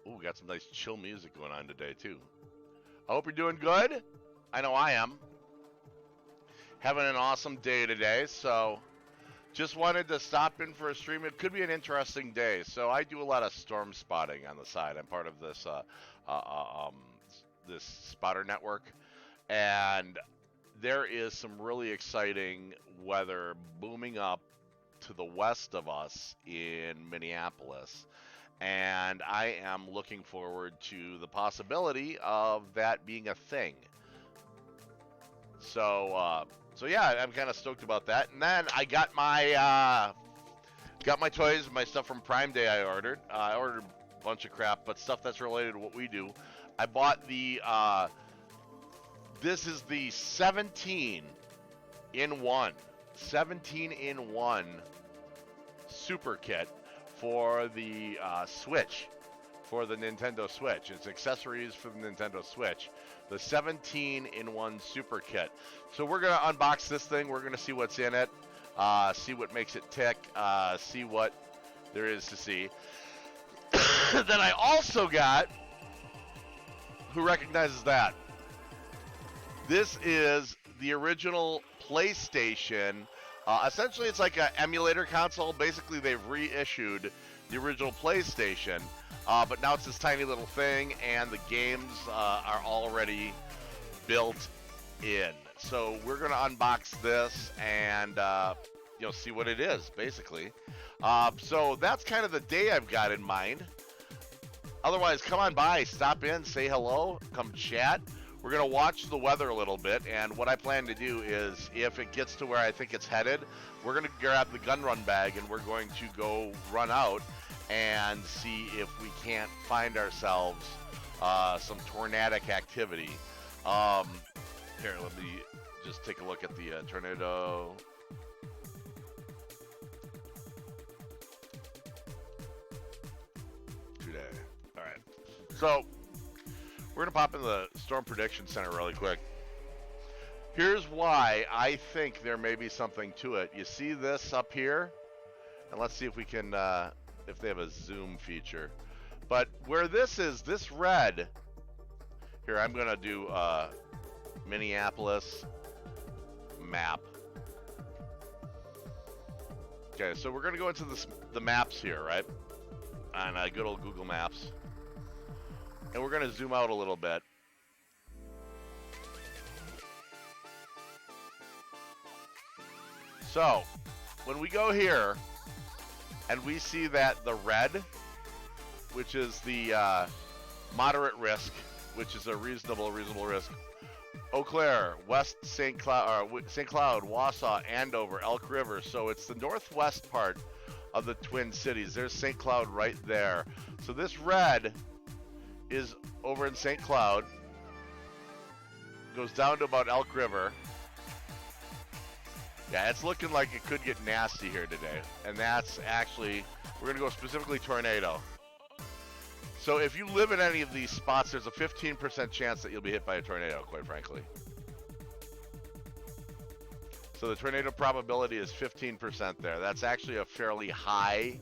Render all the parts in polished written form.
Ooh, got some nice chill music going on today too. I hope you're doing good. I know I am. Having an awesome day today. So just wanted to stop in for a stream. It could be an interesting day. So I do a lot of storm spotting on the side. I'm part of uh, uh, um, this spotter network, and there is some really exciting weather booming up to the west of us in Minneapolis. And I am looking forward to the possibility of that being a thing. So yeah, I'm kind of stoked about that. And then I got my toys, my stuff from Prime Day. I ordered a bunch of crap, but stuff that's related to what we do. I bought the this is the in one, 17 in one super kit for the Switch, for the Nintendo Switch. It's accessories for the Nintendo Switch. The 17 in one super kit. So we're gonna unbox this thing. We're gonna see what's in it, see what makes it tick, see what there is to see. Then I also got, who recognizes that? This is the original PlayStation. Essentially, it's like an emulator console. Basically, they've reissued the original PlayStation, but now it's this tiny little thing, and the games are already built in. So we're gonna unbox this and see what it is, basically. So that's kind of the day I've got in mind. Otherwise, come on by, stop in, say hello, come chat. We're going to watch the weather a little bit, and what I plan to do is, if it gets to where I think it's headed, we're going to grab the gun run bag, and we're going to go run out and see if we can't find ourselves some tornadic activity. Here, let me just take a look at the tornado. Today. All right. So we're going to pop in the Storm Prediction Center really quick. Here's why I think there may be something to it. You see this up here? And let's see if we can, if they have a zoom feature. But where this is, this red, here, I'm going to do Minneapolis map. Okay, so we're going to go into the maps here, right? On good old Google Maps. And we're going to zoom out a little bit. So, when we go here, and we see that the red, which is the moderate risk, which is a reasonable risk. Eau Claire, West St. Cloud, Wausau, Andover, Elk River. So it's the northwest part of the Twin Cities. There's St. Cloud right there. So this red is over in St. Cloud, goes down to about Elk River. Yeah, it's looking like it could get nasty here today. And that's actually, we're going to go specifically tornado. So if you live in any of these spots, there's a 15% chance that you'll be hit by a tornado, quite frankly. So the tornado probability is 15% there. That's actually a fairly high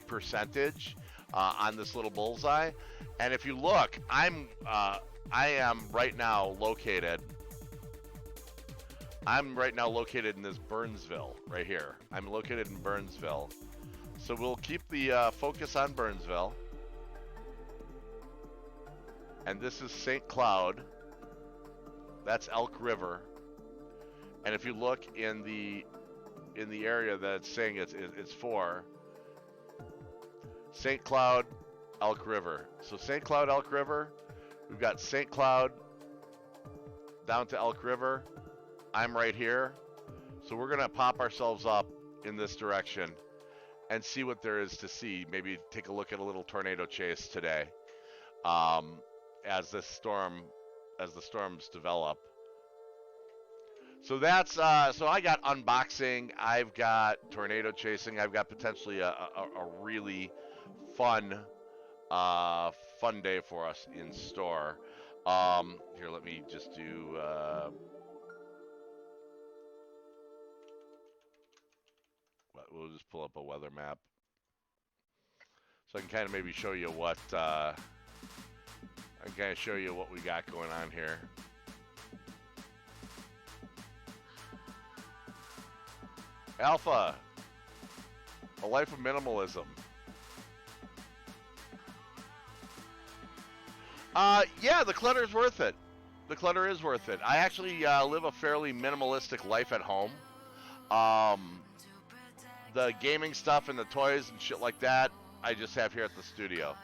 percentage on this little bullseye. And if you look, I am right now located. I'm right now located in this Burnsville right here. I'm located in Burnsville. So we'll keep the focus on Burnsville. And this is St. Cloud. That's Elk River. And if you look in the area that it's saying it's for, St. Cloud, Elk River. So St. Cloud, Elk River. We've got St. Cloud down to Elk River. I'm right here. So we're going to pop ourselves up in this direction and see what there is to see. Maybe take a look at a little tornado chase today as the storms develop. So that's so I got unboxing, I've got tornado chasing, I've got potentially a really fun day for us in store. Here, let me just do we'll just pull up a weather map. So I can kind of maybe show you what we got going on here. Alpha, A Life of Minimalism. Yeah, the clutter is worth it. The clutter is worth it. I actually live a fairly minimalistic life at home. The gaming stuff and the toys and shit like that, I just have here at the studio.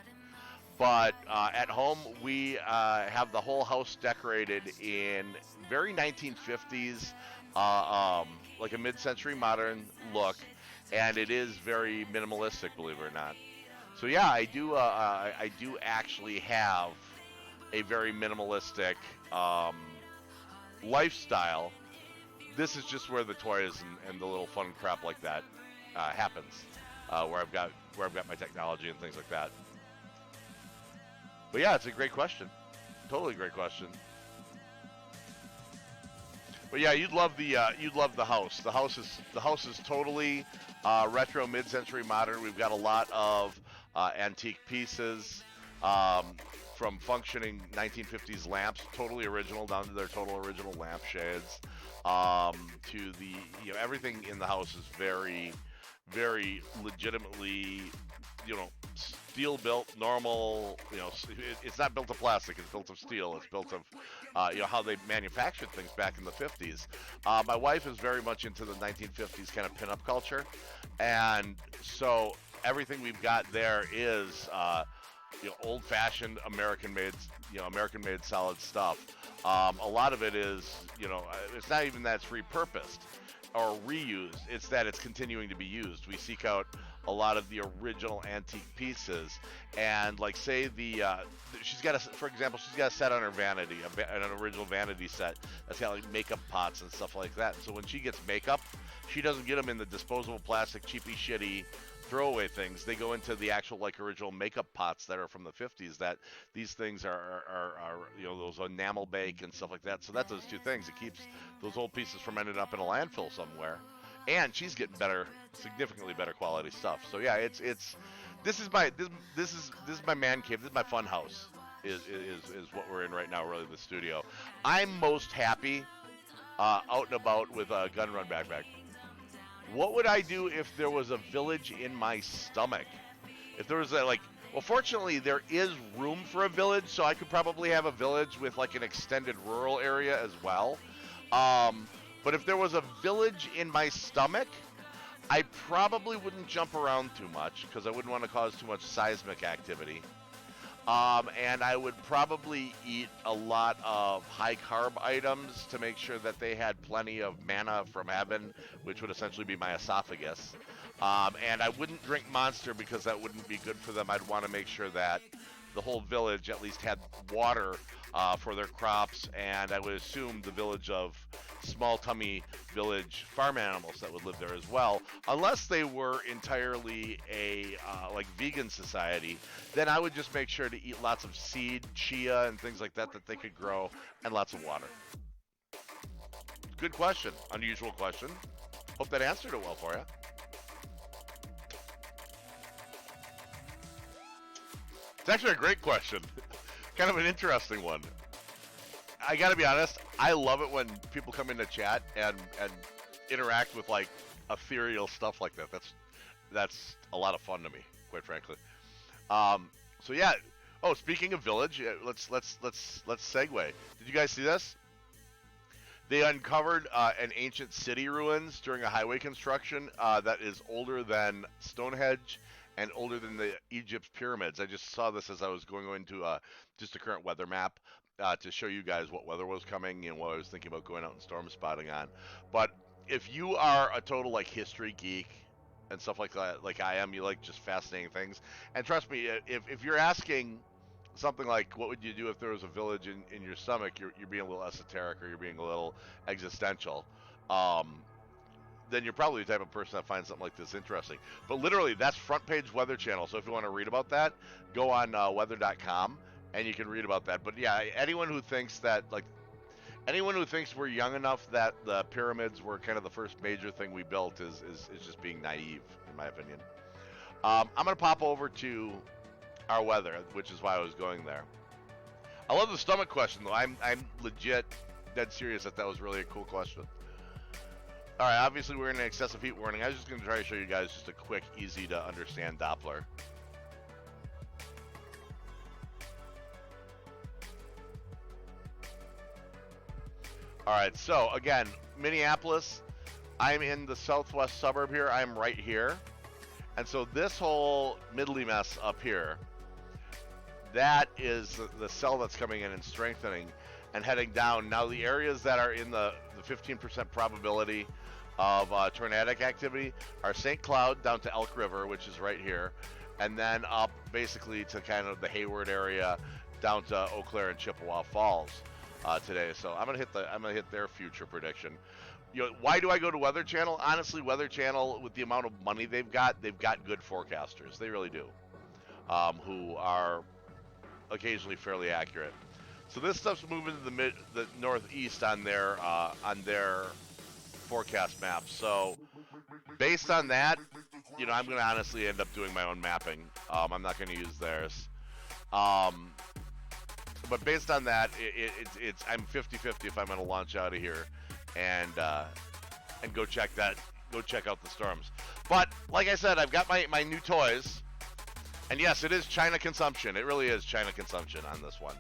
But at home, we have the whole house decorated in very 1950s, like a mid-century modern look, and it is very minimalistic, believe it or not. So yeah, I do actually have a very minimalistic lifestyle. This is just where the toys and the little fun crap like that happens, where I've got my technology and things like that. But yeah, it's a great question. Totally great question. But yeah, you'd love the house. The house is totally retro, mid-century, modern. We've got a lot of antique pieces, from functioning 1950s lamps, totally original, down to their total original lampshades, to the everything in the house is very, very legitimately, steel built, normal. It's not built of plastic. It's built of steel. It's built of, how they manufactured things back in the 50s. My wife is very much into the 1950s kind of pinup culture, and so everything we've got there is, old-fashioned American-made, American-made solid stuff. A lot of it is, it's not even that it's repurposed or reused. It's that it's continuing to be used. We seek out a lot of the original antique pieces, and like say she's got for example, she's got a set on her vanity, an original vanity set that's got like makeup pots and stuff like that. So when she gets makeup, she doesn't get them in the disposable plastic cheapy shitty throwaway things. They go into the actual like original makeup pots that are from the 50s. That these things are those enamel bake and stuff like that. So that does two things. It keeps those old pieces from ending up in a landfill somewhere, and she's getting significantly better quality stuff. So yeah, this is my man cave. This is my fun house. Is what we're in right now. Really, the studio. I'm most happy out and about with a gun run backpack. What would I do if there was a village in my stomach? If there was well, fortunately there is room for a village, so I could probably have a village with like an extended rural area as well. But if there was a village in my stomach, I probably wouldn't jump around too much because I wouldn't want to cause too much seismic activity. And I would probably eat a lot of high carb items to make sure that they had plenty of manna from heaven, which would essentially be my esophagus. And I wouldn't drink Monster because that wouldn't be good for them. I'd want to make sure that the whole village at least had water for their crops, and I would assume the village of small tummy village farm animals that would live there as well, unless they were entirely a like vegan society. Then I would just make sure to eat lots of seed, chia, and things like that they could grow, and lots of water. Good question. Unusual question. Hope that answered it well for you. It's actually a great question. Kind of an interesting one. I gotta be honest, I love it when people come into chat and interact with like ethereal stuff like that. That's a lot of fun to me, quite frankly. So yeah. Oh, speaking of village, let's segue. Did you guys see this? They uncovered an ancient city ruins during a highway construction that is older than Stonehenge and older than the Egypt's pyramids. I just saw this as I was going into just a current weather map to show you guys what weather was coming and what I was thinking about going out and storm spotting on. But if you are a total like history geek and stuff like that, like I am, you like just fascinating things. And trust me, if you're asking something like what would you do if there was a village in your stomach, you're being a little esoteric or you're being a little existential. Then you're probably the type of person that finds something like this interesting. But literally, that's Front Page Weather Channel. So if you want to read about that, go on weather.com and you can read about that. But yeah, anyone who thinks we're young enough that the pyramids were kind of the first major thing we built is just being naive, in my opinion. I'm gonna pop over to our weather, which is why I was going there. I love the stomach question though. I'm legit dead serious that was really a cool question. All right, obviously we're in an excessive heat warning. I was just gonna try to show you guys just a quick, easy to understand Doppler. All right, so again, Minneapolis, I'm in the southwest suburb here. I'm right here. And so this whole middly mess up here, that is the cell that's coming in and strengthening and heading down. Now the areas that are in the 15% probability of tornadic activity are St. Cloud down to Elk River, which is right here, and then up basically to kind of the Hayward area down to Eau Claire and Chippewa Falls. Today, so I'm gonna hit their future prediction. You know, why do I go to Weather Channel? Honestly, Weather Channel, with the amount of money they've got good forecasters. They really do, who are occasionally fairly accurate. So this stuff's moving to the northeast on their forecast map. So based on that, you know, I'm gonna honestly end up doing my own mapping. I'm not gonna use theirs. But based on that, it's I'm 50-50 if I'm going to launch out of here and go check out the storms. But like I said, I've got my new toys, and yes, it is China consumption. It really is China consumption on this one.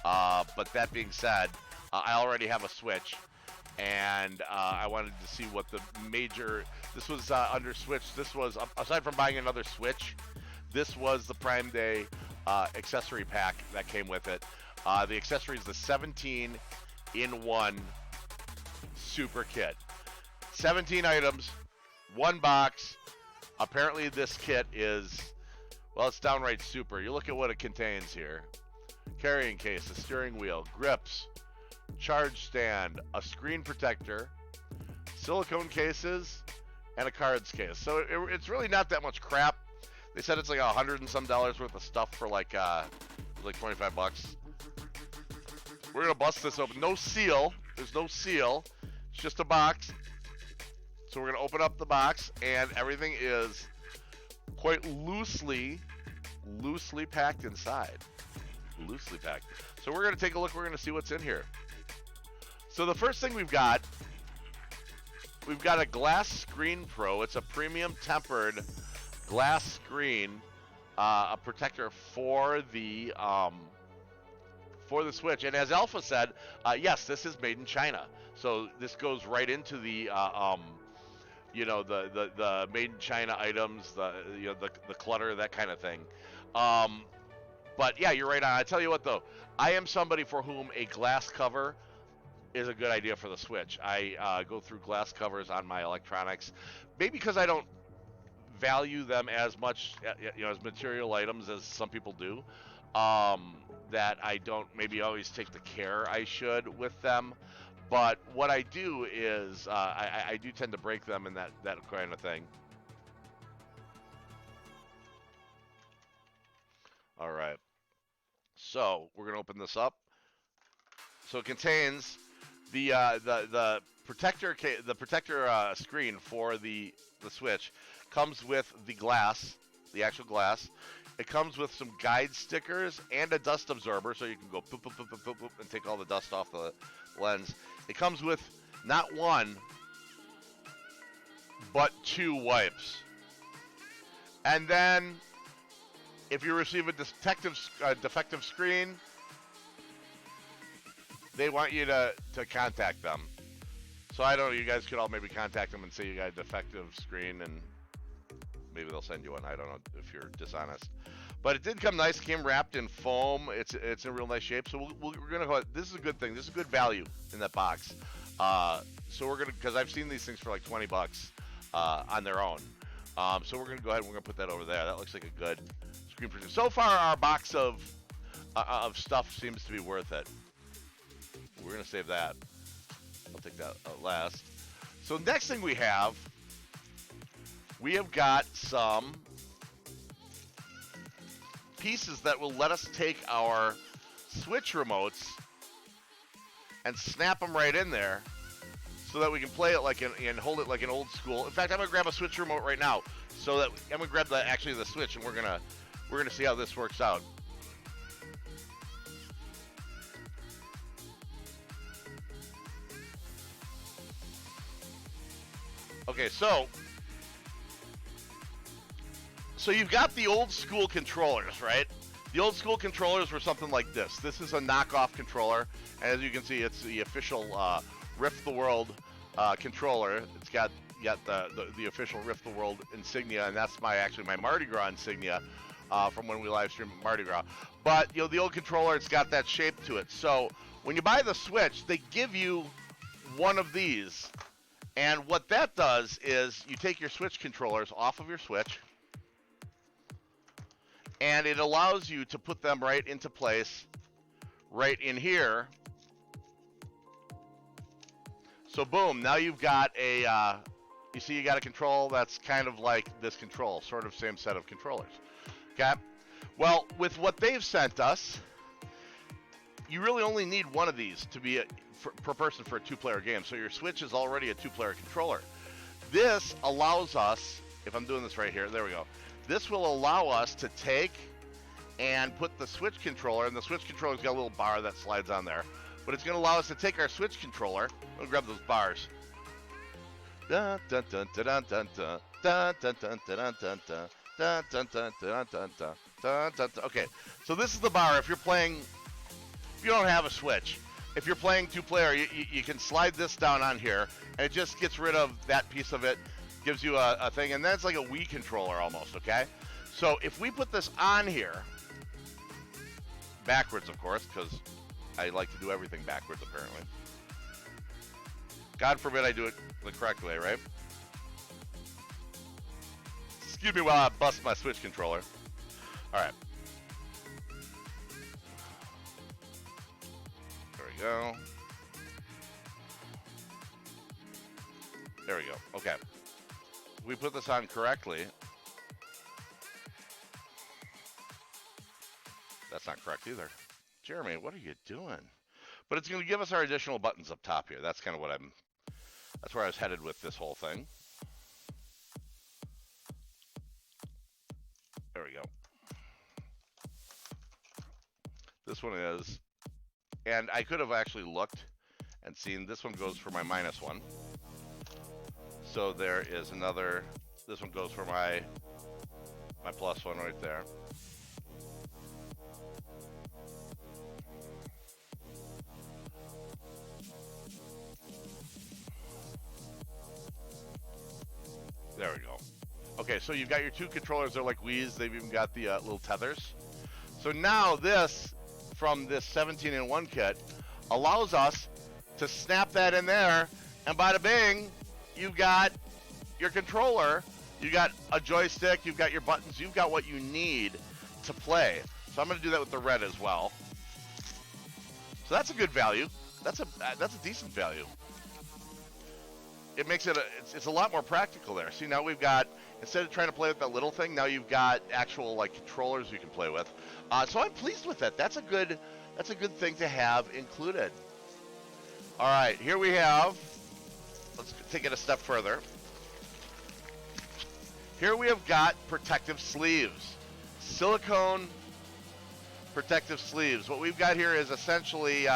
But that being said, I already have a Switch, and I wanted to see what the major. This was under Switch. This was, aside from buying another Switch, this was the Prime Day accessory pack that came with it. The accessory is the 17-in-1 super kit. 17 items, one box. Apparently this kit is, well, it's downright super. You look at what it contains here. Carrying case, a steering wheel, grips, charge stand, a screen protector, silicone cases, and a cards case. So it's really not that much crap. They said it's like $100 and some worth of stuff for like 25 bucks. We're gonna bust this open. No seal. There's no seal. It's just a box. So we're gonna open up the box, and everything is quite loosely packed inside. Loosely packed. So we're gonna take a look. We're gonna see what's in here. So the first thing we've got a Glass Screen Pro. It's a premium tempered glass screen, a protector for the Switch. And as Alpha said, yes, this is made in China. So this goes right into the the made in China items, the clutter, that kind of thing. But yeah, you're right on. I tell you what though, I am somebody for whom a glass cover is a good idea for the Switch. I go through glass covers on my electronics, maybe because I don't value them as much, as material items as some people do. That I don't maybe always take the care I should with them. But what I do is I do tend to break them and that kind of thing. All right. So we're gonna open this up. So it contains the protector screen for the Switch. Comes with the glass, the actual glass. It comes with some guide stickers and a dust absorber, so you can go poop, poop, poop, poop, poop, poop, and take all the dust off the lens. It comes with not one, but 2 wipes. And then, if you receive a defective screen, they want you to contact them. So I don't know, you guys could all maybe contact them and say you got a defective screen, and maybe they'll send you one. I don't know if you're dishonest. But it did come nice. It came wrapped in foam. It's in real nice shape. So we're going to go. This is a good thing. This is good value in that box. So we're going to, because I've seen these things for like 20 bucks on their own. So we're going to go ahead and we're going to put that over there. That looks like a good screen protector. So far, our box of stuff seems to be worth it. We're going to save that. I'll take that last. So next thing we have got some pieces that will let us take our Switch remotes and snap them right in there so that we can play it and hold it like an old school. In fact, I'm going to grab a Switch remote right now so that I'm gonna grab the switch, and we're gonna see how this works out. Okay, so you've got the old school controllers, right? The old school controllers were something like this. This is a knockoff controller, and as you can see, it's the official Rift the World controller. It's got the official Rift the World insignia, and that's my Mardi Gras insignia from when we live streamed Mardi Gras. But you know, the old controller, it's got that shape to it. So when you buy the Switch, they give you one of these, and what that does is you take your Switch controllers off of your Switch, and it allows you to put them right into place right in here. So boom, now you've got a, you see you got a control that's kind of like this control, sort of same set of controllers. Okay? Well, with what they've sent us, you really only need one of these to be per person for a two-player game. So your Switch is already a two-player controller. This allows us, if I'm doing this right here, there we go. This will allow us to take and put the Switch controller, and the Switch controller's got a little bar that slides on there, but it's going to allow us to take our Switch controller. I'll grab those bars. Dun, dun, dun, dun, dun, dun, dun, dun, dun, dun, dun, dun, dun, dun, dun, dun, dun, dun, dun. Okay, so this is the bar. If you don't have a Switch, if you're playing two-player, you can slide this down on here, and it just gets rid of that piece of it, gives you a thing, and then it's like a Wii controller almost, okay? So if we put this on here, backwards, of course, because I like to do everything backwards, apparently. God forbid I do it the correct way, right? Excuse me while I bust my Switch controller. All right. There we go. There we go. Okay. We put this on correctly. That's not correct either. Jeremy, what are you doing? But it's going to give us our additional buttons up top here. That's kind of what that's where I was headed with this whole thing. There we go. This one is, and I could have actually looked and seen this one goes for my -1. So there is another, this one goes for my +1 right there. There we go. Okay, so you've got your two controllers. They're like Wii's. They've even got the little tethers. So now this, from this 17-in-1 kit, allows us to snap that in there, and bada bing, you've got your controller, you got a joystick, you've got your buttons, you've got what you need to play. So I'm going to do that with the red as well. So that's a good value. That's a decent value. It makes it it's a lot more practical there. See, now we've got, instead of trying to play with that little thing, now you've got actual like controllers you can play with. So I'm pleased with it. That's a good thing to have included. All right, here we have, let's take it a step further. Here we have got protective sleeves, silicone protective sleeves. What we've got here is essentially,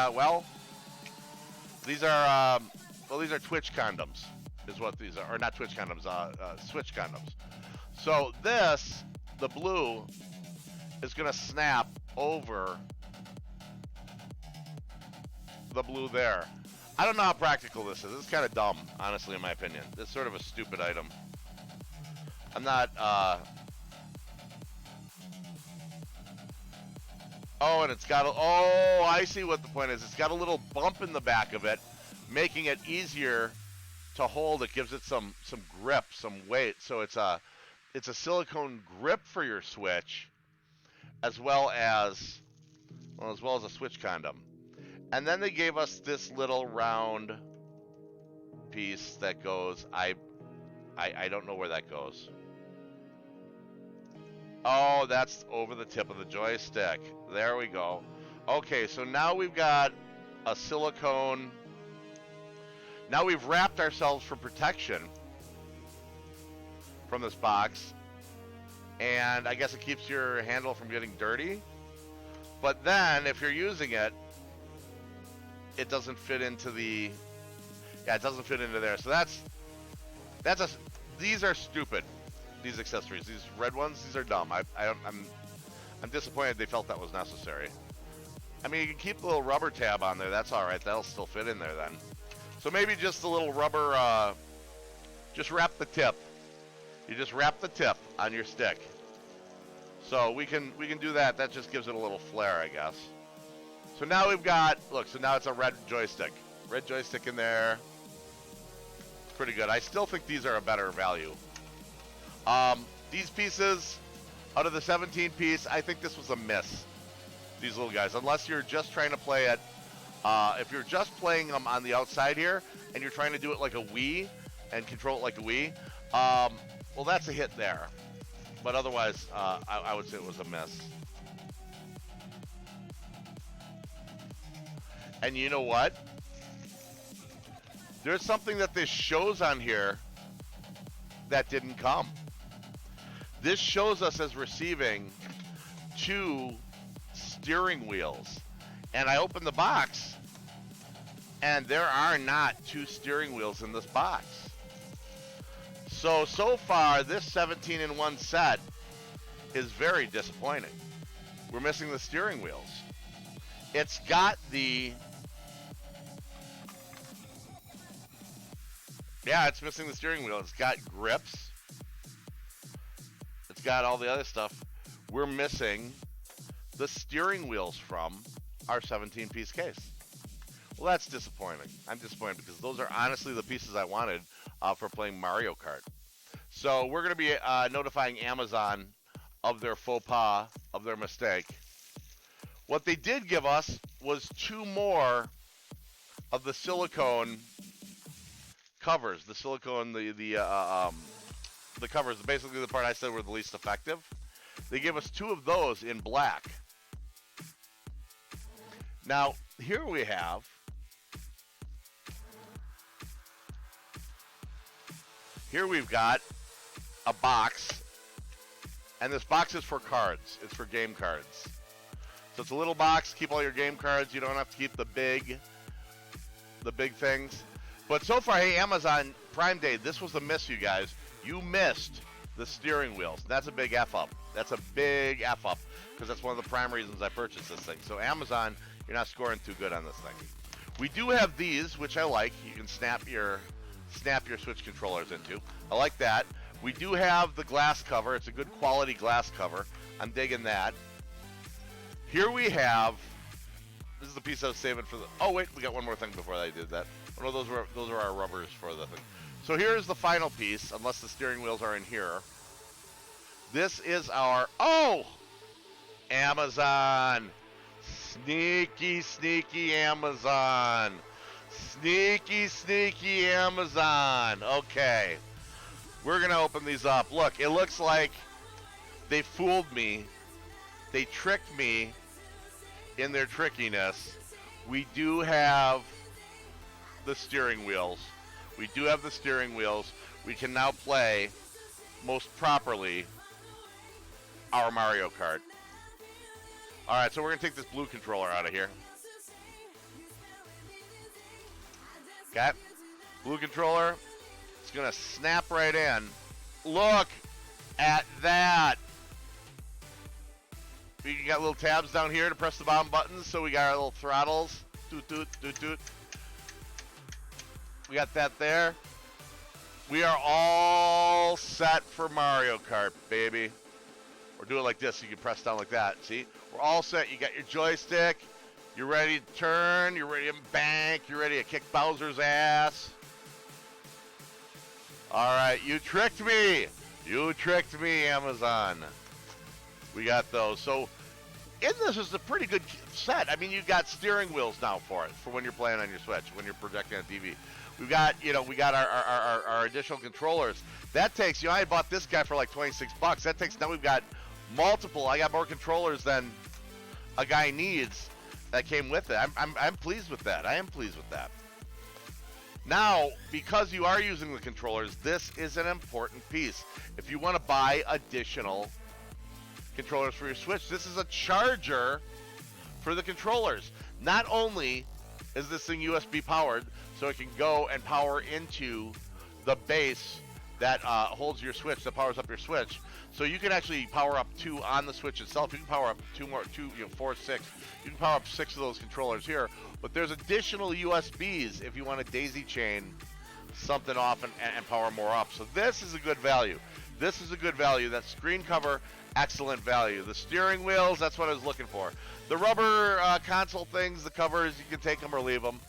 these are Twitch condoms, is what these are, or not Twitch condoms, Switch condoms. So this, the blue, is going to snap over the blue there. I don't know how practical this is. This is kind of dumb, honestly, in my opinion. This is sort of a stupid item. I'm not, oh, and it's got oh, I see what the point is. It's got a little bump in the back of it, making it easier to hold. It gives it some grip, some weight. So it's a silicone grip for your Switch, as well as a Switch condom. And then they gave us this little round piece that goes, I don't know where that goes. Oh, that's over the tip of the joystick. There we go. Okay, so now we've got a silicone. Now we've wrapped ourselves for protection from this box and I guess it keeps your handle from getting dirty. But then if you're using it, it doesn't fit into the, yeah, it doesn't fit into there. So these are stupid. These accessories, these red ones, these are dumb. I'm disappointed they felt that was necessary. I mean, you can keep the little rubber tab on there. That's all right. That'll still fit in there then. So maybe just a little rubber. Just wrap the tip. You just wrap the tip on your stick. So we can do that. That just gives it a little flair, I guess. So now we've got, look. So now it's a red joystick. Red joystick in there. It's pretty good. I still think these are a better value. These pieces, out of the 17 piece, I think this was a miss. These little guys, unless you're just trying to play it, if you're just playing them on the outside here, and you're trying to do it like a Wii, and control it like a Wii, well, that's a hit there. But otherwise, I would say it was a miss. And you know what? There's something that this shows on here that didn't come. This shows us as receiving 2 steering wheels. And I opened the box, and there are not 2 steering wheels in this box. So far, this 17-in-1 set is very disappointing. We're missing the steering wheels. It's got the... Yeah, it's missing the steering wheel. It's got grips. It's got all the other stuff. We're missing the steering wheels from our 17-piece case. Well, that's disappointing. I'm disappointed because those are honestly the pieces I wanted for playing Mario Kart. So we're going to be notifying Amazon of their faux pas, of their mistake. What they did give us was 2 more of the silicone covers. The silicone, the covers, basically the part I said were the least effective. They give us 2 of those in black. Now, here we have we've got a box, and this box is for cards. It's for game cards. So it's a little box, keep all your game cards. You don't have to keep the big things. But so far, hey, Amazon Prime Day, this was a miss, you guys. You missed the steering wheels. That's a big F up. That's a big F up, because that's one of the prime reasons I purchased this thing. So Amazon, you're not scoring too good on this thing. We do have these, which I like. You can snap your Switch controllers into. I like that. We do have the glass cover. It's a good quality glass cover. I'm digging that. Here we have, this is the piece I was saving for the, oh wait, we got one more thing before I did that. Oh no, those are our rubbers for the thing. So here's the final piece, unless the steering wheels are in here. This is our, oh! Amazon. Sneaky, sneaky Amazon. Sneaky, sneaky Amazon. Okay. We're going to open these up. Look, it looks like they fooled me. They tricked me in their trickiness. We do have the steering wheels. We do have the steering wheels. We can now play most properly our Mario Kart. All right, so we're going to take this blue controller out of here. Okay. Blue controller. It's going to snap right in. Look at that. We got little tabs down here to press the bottom buttons, so we got our little throttles. Doot, doot, doot, doot. We got that there. We are all set for Mario Kart, baby. Or do it like this, so you can press down like that. See? We're all set. You got your joystick. You're ready to turn. You're ready to bank. You're ready to kick Bowser's ass. All right, you tricked me. You tricked me, Amazon. We got those. So, in this is a pretty good set. I mean, you've got steering wheels now for it, for when you're playing on your Switch, when you're projecting on TV. We've got, we got our additional controllers. That takes, I bought this guy for like $26. That takes, now we've got multiple. I got more controllers than a guy needs that came with it. I'm pleased with that. I am pleased with that. Now, because you are using the controllers, this is an important piece. If you want to buy additional controllers for your Switch. This is a charger for the controllers. Not only is this thing USB powered, so it can go and power into the base that holds your Switch, that powers up your Switch. So you can actually power up 2 on the Switch itself. You can power up 4, 6. You can power up 6 of those controllers here. But there's additional USBs if you want to daisy chain something off and power more up. So this is a good value. This is a good value. That screen cover, excellent value. The steering wheels, that's what I was looking for. The rubber console things, the covers, you can take them or leave them.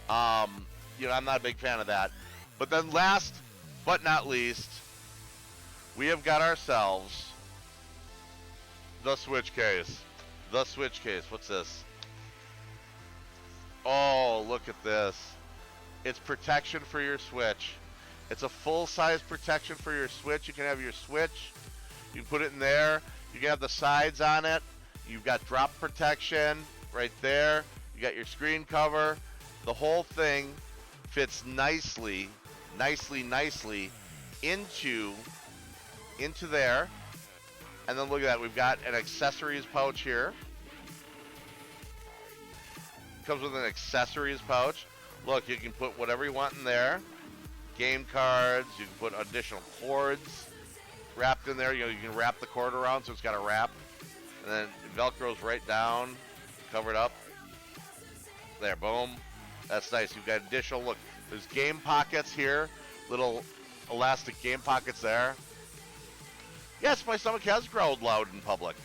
I'm not a big fan of that. But then last but not least, we have got ourselves the Switch case. The Switch case. What's this? Oh, look at this. It's protection for your Switch. It's a full-size protection for your Switch. You can have your Switch. You can put it in there. You can have the sides on it. You've got drop protection right there. You got your screen cover. The whole thing fits nicely into there. And then look at that. We've got an accessories pouch here. Comes with an accessories pouch. Look, you can put whatever you want in there. Game cards. You can put additional cords wrapped in there. You can wrap the cord around so it's got a wrap. And then it Velcros right down. Covered up. There, boom. That's nice. You've got additional, look, there's game pockets here. Little elastic game pockets there. Yes, my stomach has growled loud in public.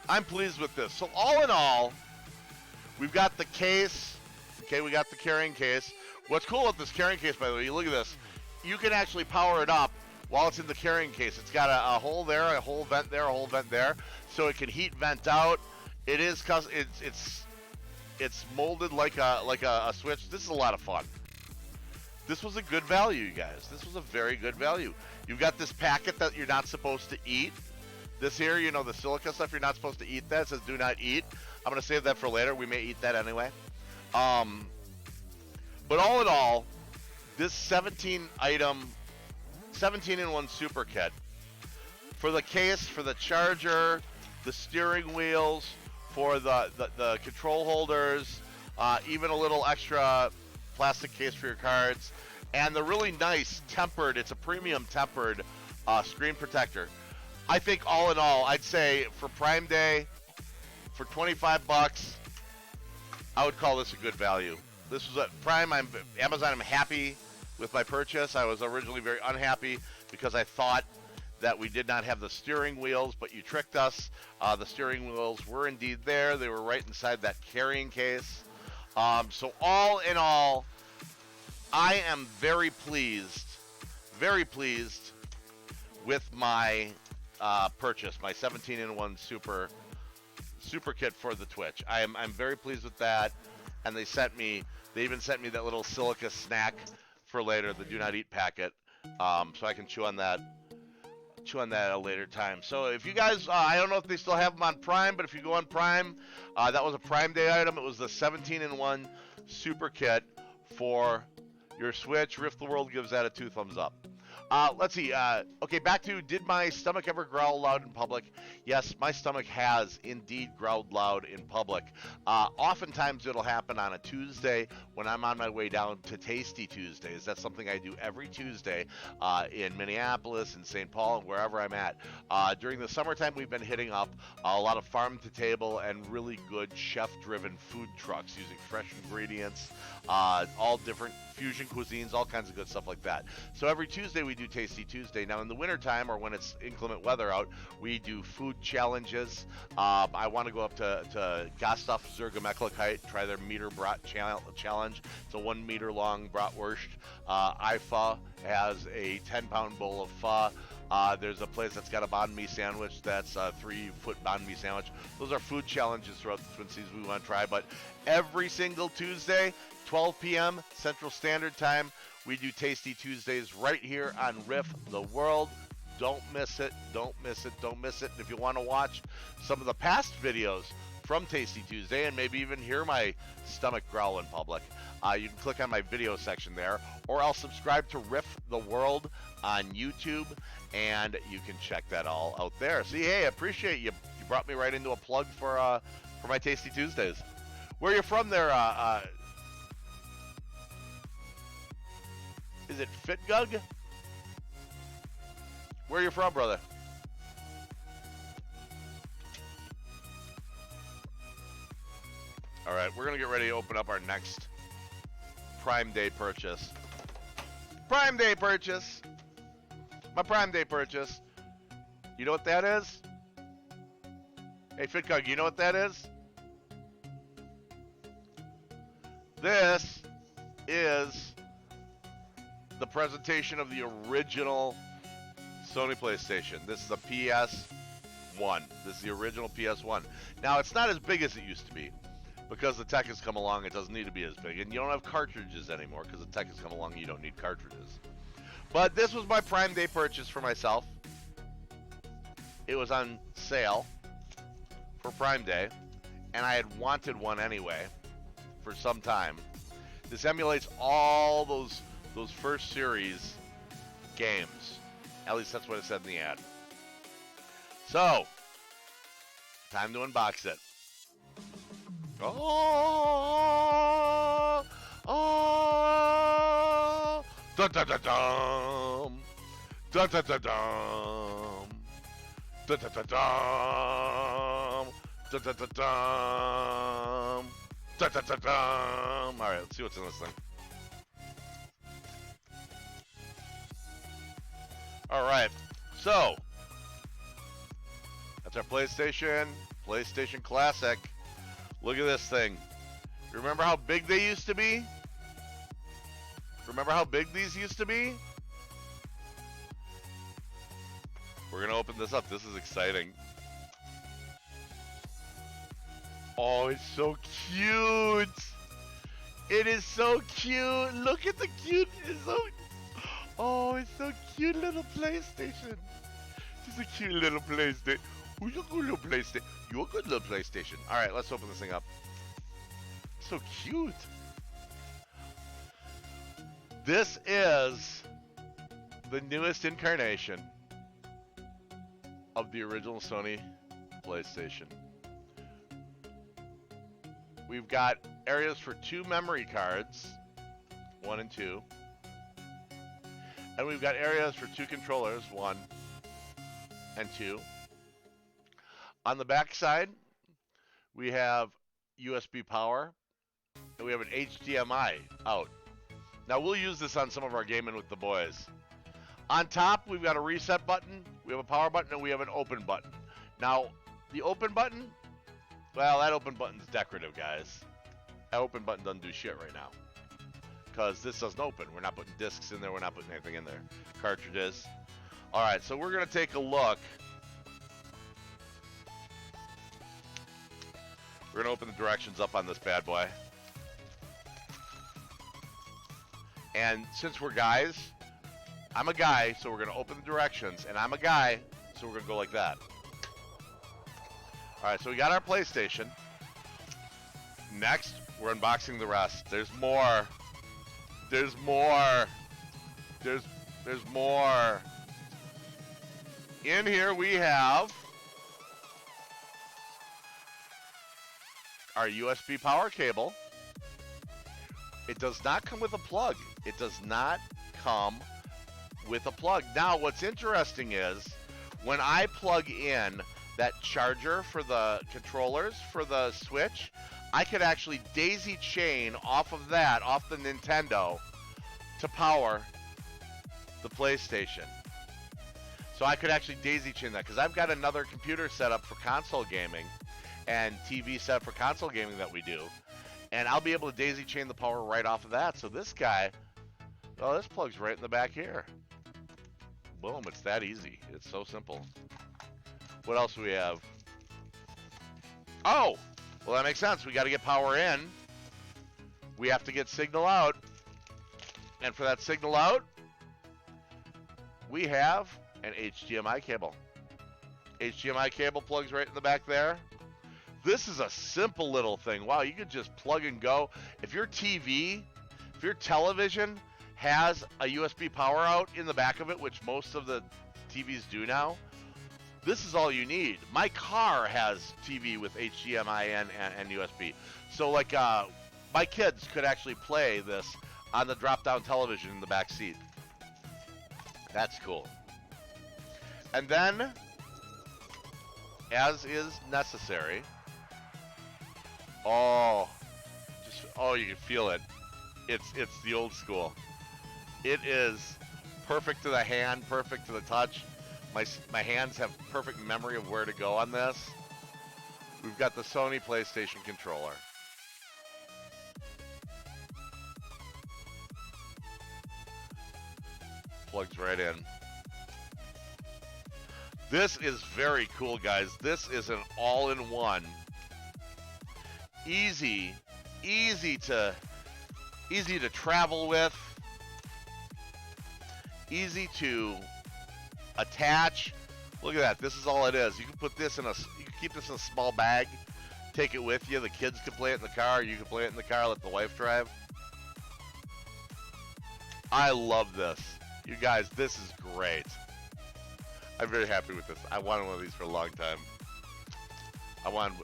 I'm pleased with this. So all in all, we've got the case. Okay, we got the carrying case. What's cool with this carrying case, by the way, you look at this. You can actually power it up while it's in the carrying case. It's got a hole there, a hole vent there, a hole vent there, so it can heat vent out. It is it's molded like a Switch. This is a lot of fun. This was a good value, you guys. This was a very good value. You've got this packet that you're not supposed to eat. This here, the silica stuff, you're not supposed to eat that. It says do not eat. I'm going to save that for later. We may eat that anyway. But all in all, this 17-in-1 super kit, for the case, for the charger, the steering wheels, for the control holders, even a little extra plastic case for your cards, and the really nice tempered, it's a premium tempered screen protector. I think all in all, I'd say for Prime Day, for $25, I would call this a good value. This was at Prime. Amazon, I'm happy with my purchase. I was originally very unhappy because I thought that we did not have the steering wheels, but you tricked us. The steering wheels were indeed there. They were right inside that carrying case. So all in all, I am very pleased with my purchase, my 17-in-1 super kit for the Twitch. I'm very pleased with that, and they even sent me that little silica snack for later, the do not eat packet, so I can chew on that at a later time. So if you guys, I don't know if they still have them on Prime, but if you go on Prime, that was a Prime Day item. It was the 17-in-1 super kit for your Switch. Rift the World gives that a 2 thumbs up. Let's see. Okay, back to, did my stomach ever growl loud in public? Yes, my stomach has indeed growled loud in public. Oftentimes it'll happen on a Tuesday when I'm on my way down to Tasty Tuesdays. That's something I do every Tuesday in Minneapolis and St. Paul and wherever I'm at. During the summertime, we've been hitting up a lot of farm-to-table and really good chef-driven food trucks using fresh ingredients, all different fusion cuisines, all kinds of good stuff like that. So every Tuesday we do Tasty Tuesday. Now in the wintertime, or when it's inclement weather out, we do food challenges. I want to go up to Gasthof Zergemeklichkeit, try their meter brat challenge. It's a 1 meter long bratwurst. IFA has a 10-pound bowl of pho. There's a place that's got a banh mi sandwich that's a 3-foot banh mi sandwich. Those are food challenges throughout the Twin Cities we want to try. But every single Tuesday, 12 p.m. Central Standard Time, we do Tasty Tuesdays right here on Rift the World. Don't miss it. Don't miss it. Don't miss it. And if you want to watch some of the past videos from Tasty Tuesday and maybe even hear my stomach growl in public, you can click on my video section there, or else subscribe to Riff the World on YouTube, and you can check that all out there. See, hey, I appreciate you. You brought me right into a plug for my Tasty Tuesdays. Where are you from there? Is it FitGug? Where are you from, brother? All right, we're going to get ready to open up our next Prime Day purchase. Prime Day purchase. My Prime Day purchase. You know what that is? Hey, FitGug, you know what that is? This is the presentation of the original Sony PlayStation. This is a PS1. This is the original PS1. Now, it's not as big as it used to be. Because the tech has come along, it doesn't need to be as big. And you don't have cartridges anymore because the tech has come along and you don't need cartridges. But this was my Prime Day purchase for myself. It was on sale for Prime Day. And I had wanted one anyway for some time. This emulates all those first series games. At least that's what it said in the ad. So, time to unbox it. Oh, oh, da da da dum, da da da dum, da da da dum, da da da dum, da da da dum. All right, let's see what's in this thing. All right, so that's our PlayStation Classic. Look at this thing. Remember how big they used to be? Remember how big these used to be? We're going to open this up. This is exciting. Oh, it's so cute. It is so cute. Look at the cute. Oh, it's so cute, little PlayStation. It's a cute little PlayStation. Who's a good little PlayStation? You're a good little PlayStation. All right, let's open this thing up. So cute. This is the newest incarnation of the original Sony PlayStation. We've got areas for 2 memory cards, 1 and 2. And we've got areas for 2 controllers, 1 and 2. On the back side, we have USB power, and we have an HDMI out. Now, we'll use this on some of our gaming with the boys. On top, we've got a reset button, we have a power button, and we have an open button. Now, the open button, well, that open button's decorative, guys. That open button doesn't do shit right now. Because this doesn't open. We're not putting discs in there, we're not putting anything in there. Cartridges. All right, so we're going to take a look. We're going to open the directions up on this bad boy. And since we're guys, I'm a guy, so we're going to open the directions. And I'm a guy, so we're going to go like that. All right, so we got our PlayStation. Next, we're unboxing the rest. There's more. There's more. There's more. In here we have our USB power cable. It does not come with a plug. It does not come with a plug. Now, what's interesting is when I plug in that charger for the controllers for the Switch, I could actually daisy chain off of that, off the Nintendo, to power the PlayStation. So I could actually daisy chain that because I've got another computer set up for console gaming and TV set up for console gaming that we do. And I'll be able to daisy chain the power right off of that. So this guy, oh, this plugs right in the back here. Boom, it's that easy. It's so simple. What else do we have? Oh, well, that makes sense. We got to get power in. We have to get signal out. And for that signal out, we have an HDMI cable. HDMI cable plugs right in the back there. This is a simple little thing. Wow, you could just plug and go. If your television has a USB power out in the back of it, which most of the TVs do now, this is all you need. My car has TV with HDMI and USB. So like my kids could actually play this on the drop-down television in the back seat. That's cool. And then, as is necessary, you can feel it. It's the old school. It is perfect to the hand, perfect to the touch. My hands have perfect memory of where to go on this. We've got the Sony PlayStation controller. Plugs right in. This is very cool, guys. This is an all-in-one. Easy to travel with. Easy to attach. Look at that. This is all it is. You can put this you can keep this in a small bag, take it with you. The kids can play it in the car. You can play it in the car. Let the wife drive. I love this. You guys, this is great. I'm very happy with this. I wanted one of these for a long time. I wanted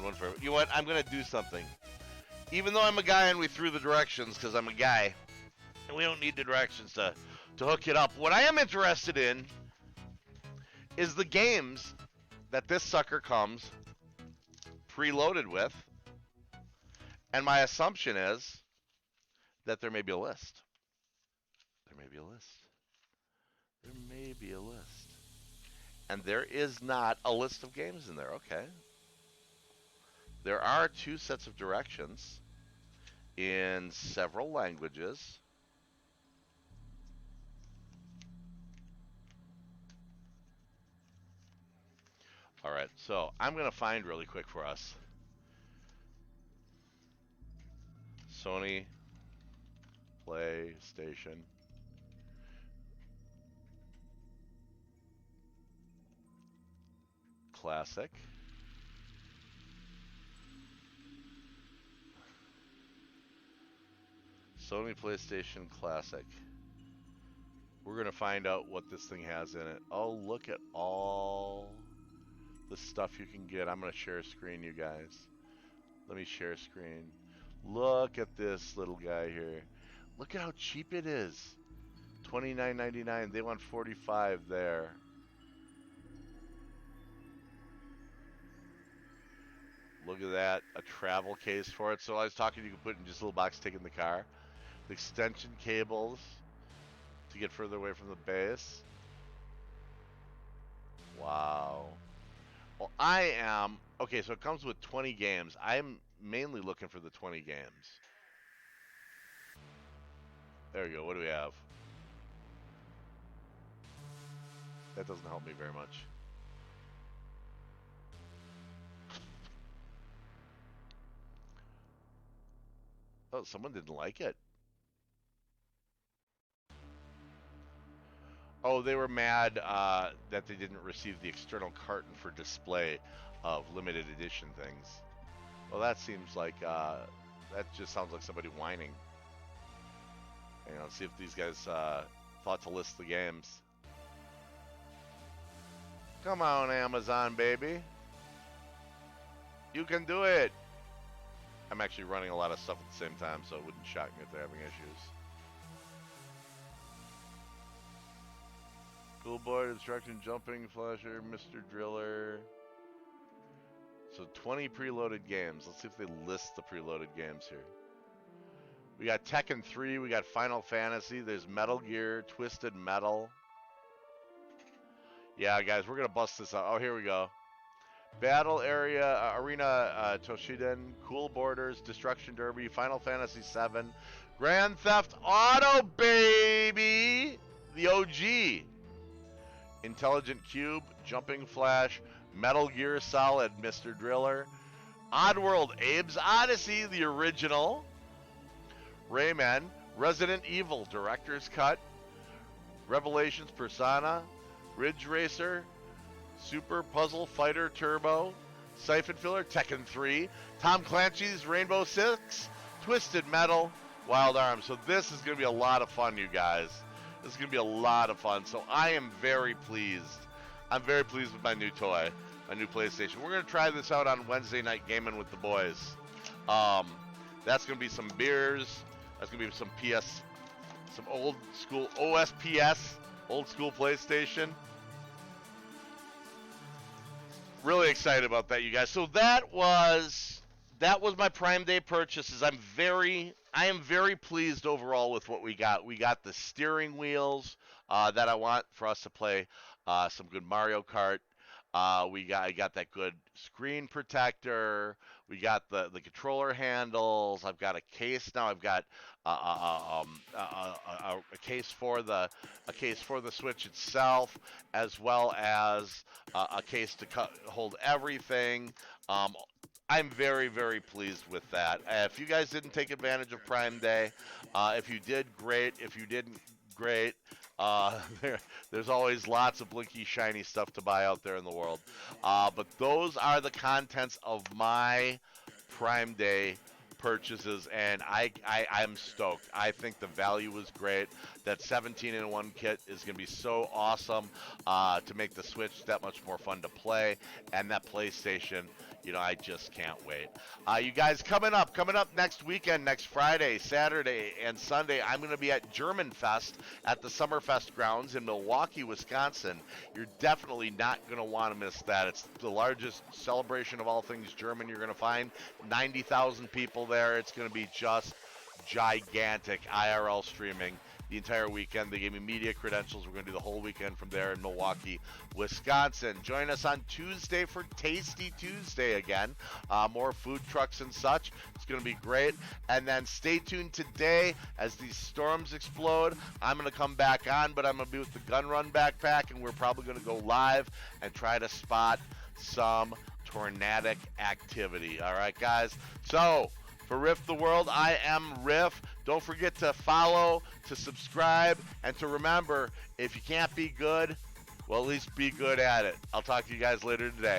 one for... You know what? I'm going to do something. Even though I'm a guy and we threw the directions because I'm a guy, and we don't need the directions to hook it up. What I am interested in is the games that this sucker comes preloaded with. And my assumption is that there may be a list. There may be a list. There may be a list. And there is not a list of games in there. Okay. There are 2 sets of directions in several languages. All right, so I'm going to find really quick for us Sony PlayStation Classic. Sony PlayStation Classic. We're going to find out what this thing has in it. Oh, look at all the stuff you can get. I'm going to share a screen, you guys. Let me share a screen. Look at this little guy here. Look at how cheap it is. $29.99. They want $45 there. Look at that. A travel case for it. So I was talking, you can put it in just a little box, take it in the car. The extension cables to get further away from the base. Wow. Well, I am... Okay, so it comes with 20 games. I'm mainly looking for the 20 games. There we go. What do we have? That doesn't help me very much. Oh, someone didn't like it. Oh, they were mad that they didn't receive the external carton for display of limited edition things. Well, that seems like, that just sounds like somebody whining. Hang on, see if these guys thought to list the games. Come on, Amazon, baby. You can do it. I'm actually running a lot of stuff at the same time, so it wouldn't shock me if they're having issues. Cool boy, instruction, jumping, flasher, Mr. Driller. So 20 preloaded games. Let's see if they list the preloaded games here. We got Tekken 3, we got Final Fantasy, there's Metal Gear, Twisted Metal. Yeah, guys, we're going to bust this out. Oh, here we go. Battle Area, Arena Toshiden, Cool Borders, Destruction Derby, Final Fantasy 7, Grand Theft Auto, baby! The OG. Intelligent Cube, Jumping Flash, Metal Gear Solid, Mr. Driller, Oddworld, Abe's Odyssey, the original, Rayman, Resident Evil, Director's Cut, Revelations Persona, Ridge Racer, Super Puzzle Fighter Turbo, Siphon Filler, Tekken 3, Tom Clancy's Rainbow Six, Twisted Metal, Wild Arms. So this is going to be a lot of fun, you guys. This is going to be a lot of fun. So I am very pleased. I'm very pleased with my new toy, my new PlayStation. We're going to try this out on Wednesday night gaming with the boys. That's going to be some beers. That's going to be some some old school OSPS, old school PlayStation. Really excited about that, you guys. So that was my Prime Day purchases. I am very pleased overall with what we got. We got the steering wheels that I want for us to play some good Mario Kart. I got that good screen protector. We got the controller handles. I've got a case now. I've got a case for the Switch itself, as well as a case to hold everything. I'm very, very pleased with that. If you guys didn't take advantage of Prime Day, if you did, great. If you didn't, great. There's always lots of blinky, shiny stuff to buy out there in the world. But those are the contents of my Prime Day purchases, and I'm stoked. I think the value was great. That 17-in-1 kit is going to be so awesome to make the Switch that much more fun to play, and that PlayStation, I just can't wait. You guys, coming up next weekend, next Friday, Saturday, and Sunday, I'm going to be at German Fest at the Summerfest grounds in Milwaukee, Wisconsin. You're definitely not going to want to miss that. It's the largest celebration of all things German you're going to find. 90,000 people there. It's going to be just gigantic. IRL streaming the entire weekend. They gave me media credentials. We're going to do the whole weekend from there in Milwaukee, Wisconsin. Join us on Tuesday for Tasty Tuesday again. More food trucks and such. It's going to be great. And then stay tuned today as these storms explode. I'm going to come back on, but I'm going to be with the Gun Run Backpack, and we're probably going to go live and try to spot some tornadic activity. All right, guys? So, for Riff the World, I am Riff. Don't forget to follow, to subscribe, and to remember, if you can't be good, well, at least be good at it. I'll talk to you guys later today.